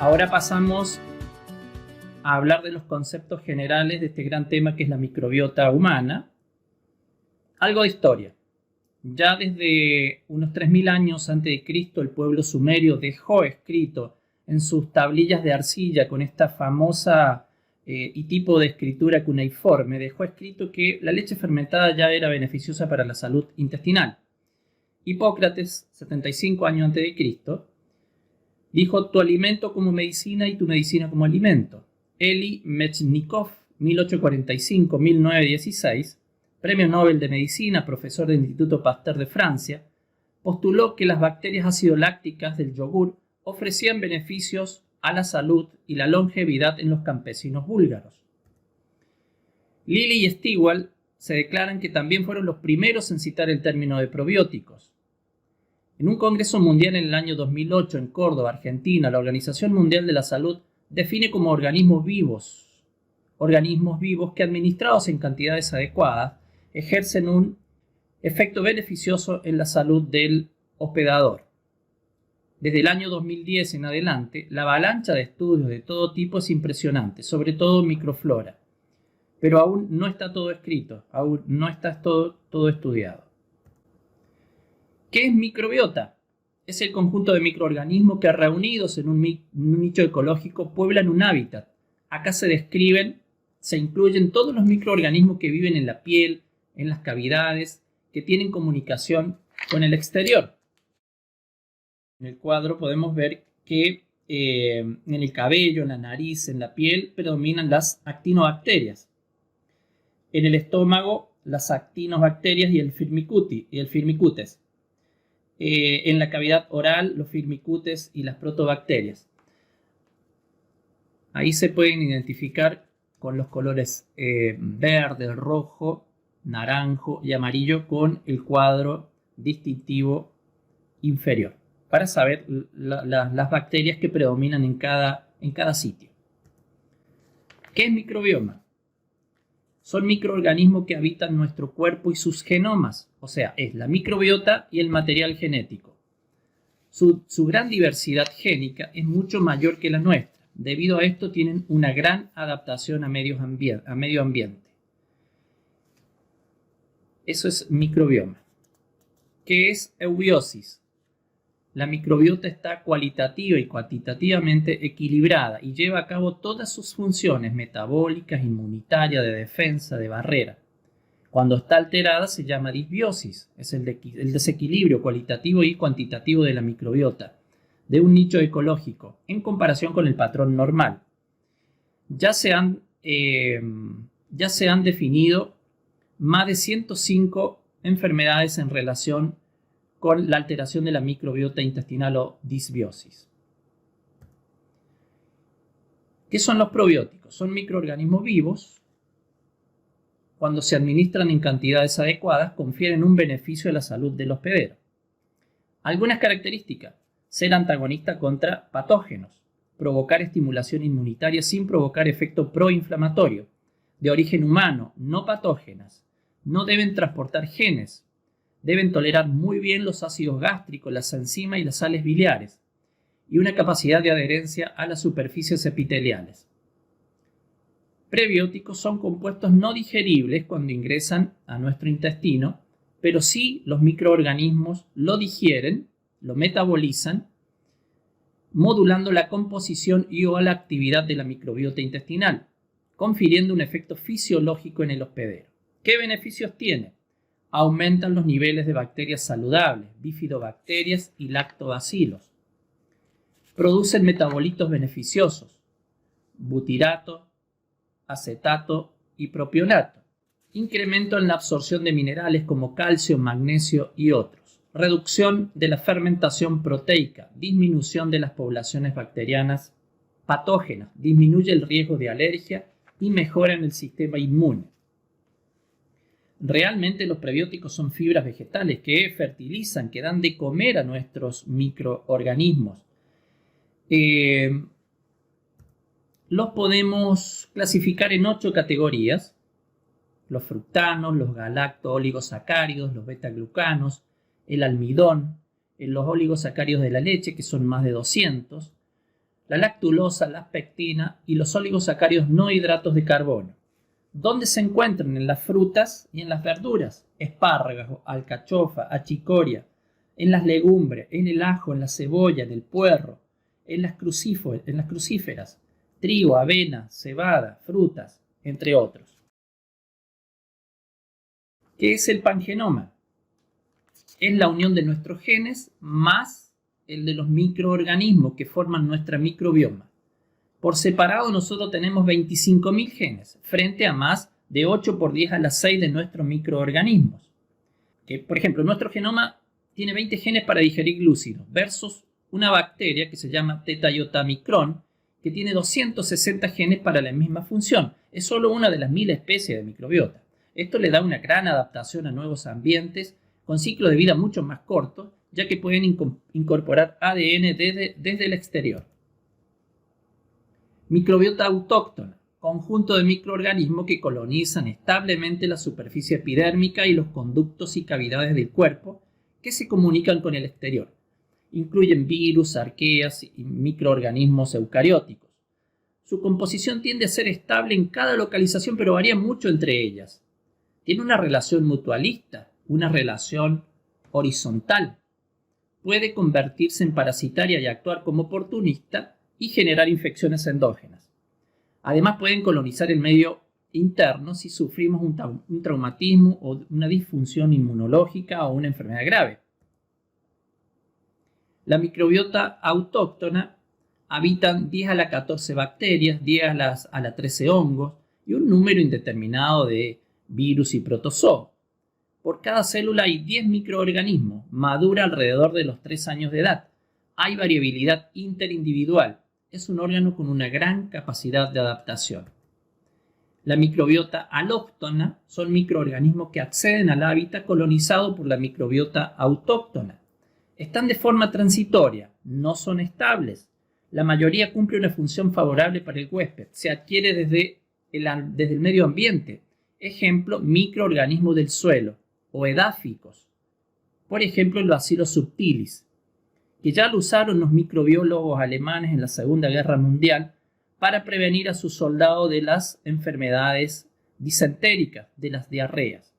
Ahora pasamos a hablar de los conceptos generales de este gran tema que es la microbiota humana. Algo de historia. Ya desde unos 3000 años antes de Cristo, el pueblo sumerio dejó escrito en sus tablillas de arcilla con esta famosa y tipo de escritura cuneiforme, dejó escrito que la leche fermentada ya era beneficiosa para la salud intestinal. Hipócrates, 75 años antes de Cristo, dijo: tu alimento como medicina y tu medicina como alimento. Eli Mechnikov, 1845-1916, Premio Nobel de Medicina, profesor del Instituto Pasteur de Francia, postuló que las bacterias ácido-lácticas del yogur ofrecían beneficios a la salud y la longevidad en los campesinos búlgaros. Lilly y Stigall se declaran que también fueron los primeros en citar el término de probióticos. En un congreso mundial en el año 2008 en Córdoba, Argentina, la Organización Mundial de la Salud define como organismos vivos que administrados en cantidades adecuadas ejercen un efecto beneficioso en la salud del hospedador. Desde el año 2010 en adelante, la avalancha de estudios de todo tipo es impresionante, sobre todo microflora. Pero aún no está todo escrito, aún no está todo estudiado. ¿Qué es microbiota? Es el conjunto de microorganismos que reunidos en un nicho ecológico pueblan un hábitat. Acá se incluyen todos los microorganismos que viven en la piel, en las cavidades, que tienen comunicación con el exterior. En el cuadro podemos ver que en el cabello, en la nariz, en la piel predominan las actinobacterias. En el estómago, las actinobacterias y el firmicutes. En la cavidad oral, los firmicutes y las protobacterias. Ahí se pueden identificar con los colores verde, rojo, naranjo y amarillo con el cuadro distintivo inferior, para saber las bacterias que predominan en cada sitio. ¿Qué es microbioma? Son microorganismos que habitan nuestro cuerpo y sus genomas, o sea, es la microbiota y el material genético. Su gran diversidad génica es mucho mayor que la nuestra. Debido a esto tienen una gran adaptación a medio ambiente. Eso es microbioma. ¿Qué es eubiosis? La microbiota está cualitativa y cuantitativamente equilibrada y lleva a cabo todas sus funciones metabólicas, inmunitarias, de defensa, de barrera. Cuando está alterada se llama disbiosis, es el desequilibrio cualitativo y cuantitativo de la microbiota, de un nicho ecológico, en comparación con el patrón normal. Ya se han definido más de 105 enfermedades en relación con la alteración de la microbiota intestinal o disbiosis. ¿Qué son los probióticos? Son microorganismos vivos. Cuando se administran en cantidades adecuadas, confieren un beneficio a la salud del hospedero. Algunas características: ser antagonista contra patógenos, provocar estimulación inmunitaria sin provocar efecto proinflamatorio, de origen humano, no patógenas, no deben transportar genes, deben tolerar muy bien los ácidos gástricos, las enzimas y las sales biliares, y una capacidad de adherencia a las superficies epiteliales. Prebióticos son compuestos no digeribles cuando ingresan a nuestro intestino, pero sí los microorganismos lo digieren, lo metabolizan, modulando la composición y o la actividad de la microbiota intestinal, confiriendo un efecto fisiológico en el hospedero. ¿Qué beneficios tiene? Aumentan los niveles de bacterias saludables, bifidobacterias y lactobacilos. Producen metabolitos beneficiosos, butirato, acetato y propionato. Incremento en la absorción de minerales como calcio, magnesio y otros. Reducción de la fermentación proteica, disminución de las poblaciones bacterianas patógenas, disminuye el riesgo de alergia y mejora el sistema inmune. Realmente los prebióticos son fibras vegetales que fertilizan, que dan de comer a nuestros microorganismos. Los podemos clasificar en 8 categorías: los fructanos, los galacto-oligosacáridos, los beta-glucanos, el almidón, los oligosacáridos de la leche, que son más de 200, la lactulosa, la pectina y los oligosacáridos no hidratos de carbono. ¿Dónde se encuentran? En las frutas y en las verduras, espárragos, alcachofa, achicoria, en las legumbres, en el ajo, en la cebolla, en el puerro, en las crucíferas, trigo, avena, cebada, frutas, entre otros. ¿Qué es el pangenoma? Es la unión de nuestros genes más el de los microorganismos que forman nuestra microbioma. Por separado nosotros tenemos 25.000 genes frente a más de 8 por 10 a la 6 de nuestros microorganismos. Que, por ejemplo, nuestro genoma tiene 20 genes para digerir glúcidos versus una bacteria que se llama Tetraiota-micron que tiene 260 genes para la misma función. Es solo una de las 1000 especies de microbiota. Esto le da una gran adaptación a nuevos ambientes con ciclos de vida mucho más cortos, ya que pueden incorporar ADN desde el exterior. Microbiota autóctona, conjunto de microorganismos que colonizan establemente la superficie epidérmica y los conductos y cavidades del cuerpo que se comunican con el exterior. Incluyen virus, arqueas y microorganismos eucarióticos. Su composición tiende a ser estable en cada localización, pero varía mucho entre ellas. Tiene una relación mutualista, una relación horizontal. Puede convertirse en parasitaria y actuar como oportunista y generar infecciones endógenas. Además, pueden colonizar el medio interno si sufrimos un traumatismo o una disfunción inmunológica o una enfermedad grave. La microbiota autóctona habitan 10 a la 14 bacterias, 10 a la 13 hongos y un número indeterminado de virus y protozoos. Por cada célula hay 10 microorganismos, madura alrededor de los 3 años de edad. Hay variabilidad interindividual. Es un órgano con una gran capacidad de adaptación. La microbiota alóctona son microorganismos que acceden al hábitat colonizado por la microbiota autóctona. Están de forma transitoria, no son estables. La mayoría cumple una función favorable para el huésped. Se adquiere desde el medio ambiente. Ejemplo, microorganismos del suelo o edáficos. Por ejemplo, el Bacillus subtilis, que ya lo usaron los microbiólogos alemanes en la Segunda Guerra Mundial para prevenir a sus soldados de las enfermedades disentéricas, de las diarreas.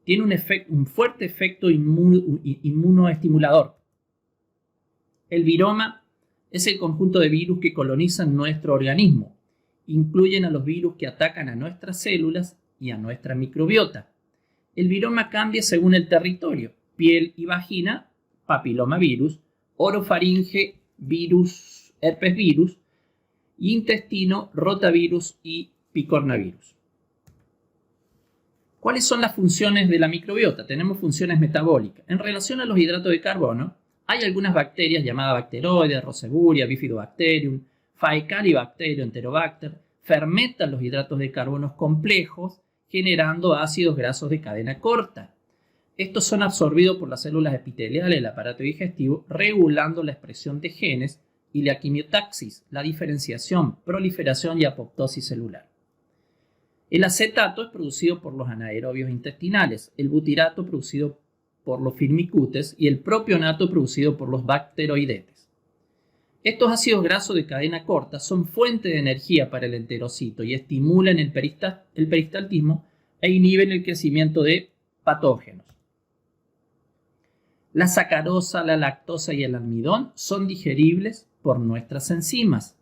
Tiene un fuerte efecto inmunoestimulador. El viroma es el conjunto de virus que colonizan nuestro organismo. Incluyen a los virus que atacan a nuestras células y a nuestra microbiota. El viroma cambia según el territorio. Piel y vagina, papilomavirus, orofaringe, virus, herpes virus, intestino, rotavirus y picornavirus. ¿Cuáles son las funciones de la microbiota? Tenemos funciones metabólicas. En relación a los hidratos de carbono, hay algunas bacterias llamadas Bacteroides, Roseburia, Bifidobacterium, Faecalibacterium, Enterobacter, fermentan los hidratos de carbono complejos, generando ácidos grasos de cadena corta. Estos son absorbidos por las células epiteliales del aparato digestivo, regulando la expresión de genes y la quimiotaxis, la diferenciación, proliferación y apoptosis celular. El acetato es producido por los anaerobios intestinales, el butirato producido por los firmicutes y el propionato producido por los bacteroidetes. Estos ácidos grasos de cadena corta son fuente de energía para el enterocito y estimulan el peristaltismo e inhiben el crecimiento de patógenos. La sacarosa, la lactosa y el almidón son digeribles por nuestras enzimas.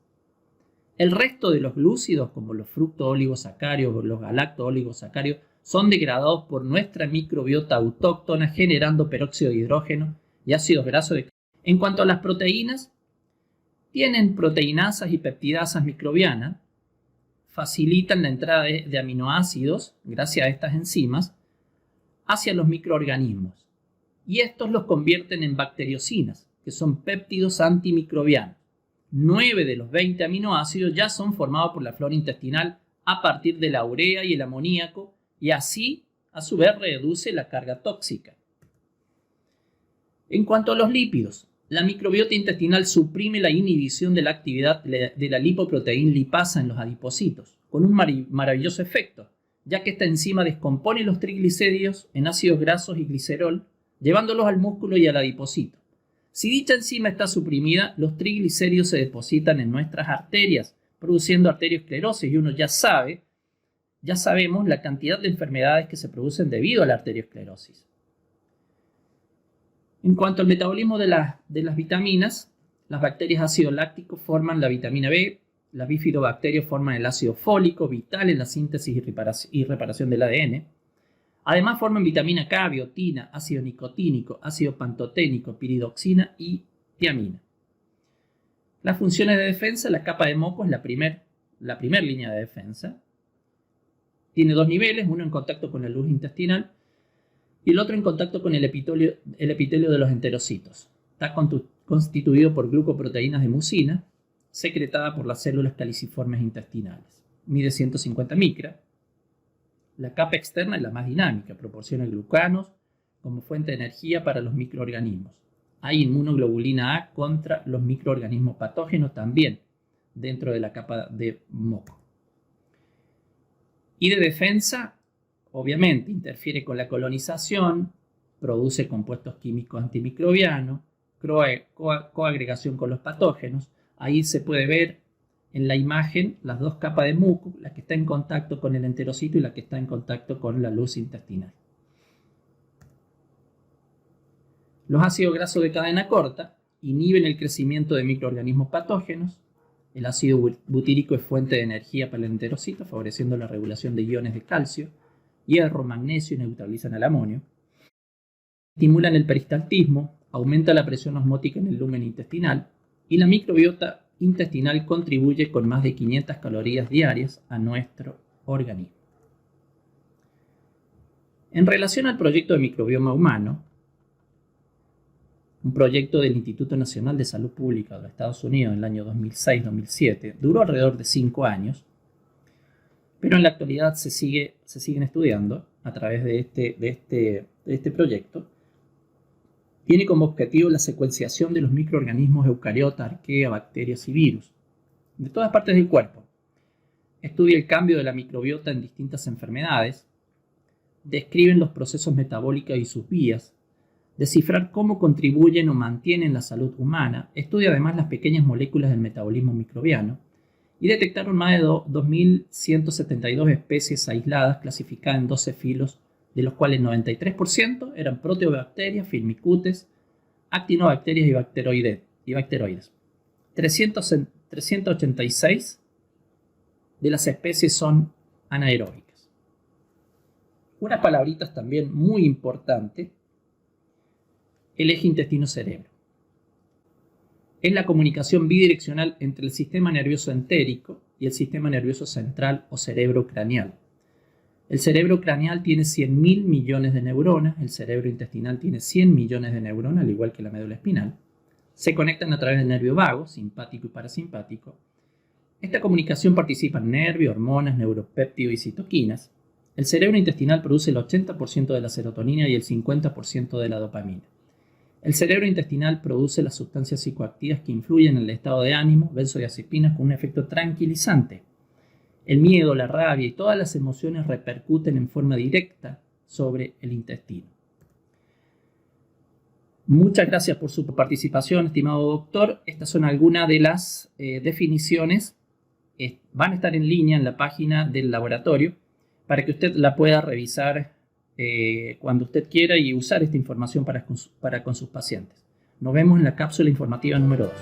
El resto de los glúcidos, como los fructooligosacáridos o los galactooligosacáridos, son degradados por nuestra microbiota autóctona, generando peróxido de hidrógeno y ácidos grasos de cadena. En cuanto a las proteínas, tienen proteinasas y peptidasas microbianas, facilitan la entrada de aminoácidos, gracias a estas enzimas, hacia los microorganismos. Y estos los convierten en bacteriocinas, que son péptidos antimicrobianos. 9 de los 20 aminoácidos ya son formados por la flora intestinal a partir de la urea y el amoníaco, y así, a su vez, reduce la carga tóxica. En cuanto a los lípidos, la microbiota intestinal suprime la inhibición de la actividad de la lipoproteína lipasa en los adipocitos, con un maravilloso efecto, ya que esta enzima descompone los triglicéridos en ácidos grasos y glicerol, llevándolos al músculo y al adipocito. Si dicha enzima está suprimida, los triglicéridos se depositan en nuestras arterias, produciendo arteriosclerosis, y uno ya sabemos la cantidad de enfermedades que se producen debido a la arteriosclerosis. En cuanto al metabolismo de las vitaminas, las bacterias ácido láctico forman la vitamina B, las bifidobacterias forman el ácido fólico, vital en la síntesis y reparación del ADN. Además forman vitamina K, biotina, ácido nicotínico, ácido pantoténico, piridoxina y tiamina. Las funciones de defensa, la capa de moco es la primer línea de defensa. Tiene dos niveles, uno en contacto con la luz intestinal y el otro en contacto con el epitelio de los enterocitos. Está constituido por glucoproteínas de mucina, secretada por las células caliciformes intestinales. Mide 150 micras. La capa externa es la más dinámica, proporciona glucanos como fuente de energía para los microorganismos. Hay inmunoglobulina A contra los microorganismos patógenos también dentro de la capa de moco. Y de defensa, obviamente, interfiere con la colonización, produce compuestos químicos antimicrobianos, coagregación con los patógenos. Ahí se puede ver en la imagen las dos capas de muco, la que está en contacto con el enterocito y la que está en contacto con la luz intestinal. Los ácidos grasos de cadena corta inhiben el crecimiento de microorganismos patógenos. El ácido butírico es fuente de energía para el enterocito, favoreciendo la regulación de iones de calcio, hierro, magnesio y neutralizan el amonio. Estimulan el peristaltismo, aumenta la presión osmótica en el lumen intestinal y la microbiota intestinal contribuye con más de 500 calorías diarias a nuestro organismo. En relación al proyecto de microbioma humano, un proyecto del Instituto Nacional de Salud Pública de los Estados Unidos en el año 2006-2007, duró alrededor de 5 años, pero en la actualidad se siguen estudiando a través de este proyecto. Tiene como objetivo la secuenciación de los microorganismos eucariotas, arquea, bacterias y virus de todas partes del cuerpo. Estudia el cambio de la microbiota en distintas enfermedades, describen los procesos metabólicos y sus vías, descifrar cómo contribuyen o mantienen la salud humana, estudia además las pequeñas moléculas del metabolismo microbiano y detectaron más de 2.172 especies aisladas clasificadas en 12 filos, de los cuales 93% eran proteobacterias, firmicutes, actinobacterias y bacteroides. 386 de las especies son anaeróbicas. Unas palabritas también muy importantes. El eje intestino-cerebro. Es la comunicación bidireccional entre el sistema nervioso entérico y el sistema nervioso central o cerebro craneal. El cerebro craneal tiene 100.000 millones de neuronas, el cerebro intestinal tiene 100 millones de neuronas, al igual que la médula espinal. Se conectan a través del nervio vago, simpático y parasimpático. Esta comunicación participa en nervios, hormonas, neuropéptidos y citoquinas. El cerebro intestinal produce el 80% de la serotonina y el 50% de la dopamina. El cerebro intestinal produce las sustancias psicoactivas que influyen en el estado de ánimo, benzodiazepinas, con un efecto tranquilizante. El miedo, la rabia y todas las emociones repercuten en forma directa sobre el intestino. Muchas gracias por su participación, estimado doctor. Estas son algunas de las definiciones. Van a estar en línea en la página del laboratorio para que usted la pueda revisar cuando usted quiera y usar esta información para con sus pacientes. Nos vemos en la cápsula informativa número 2.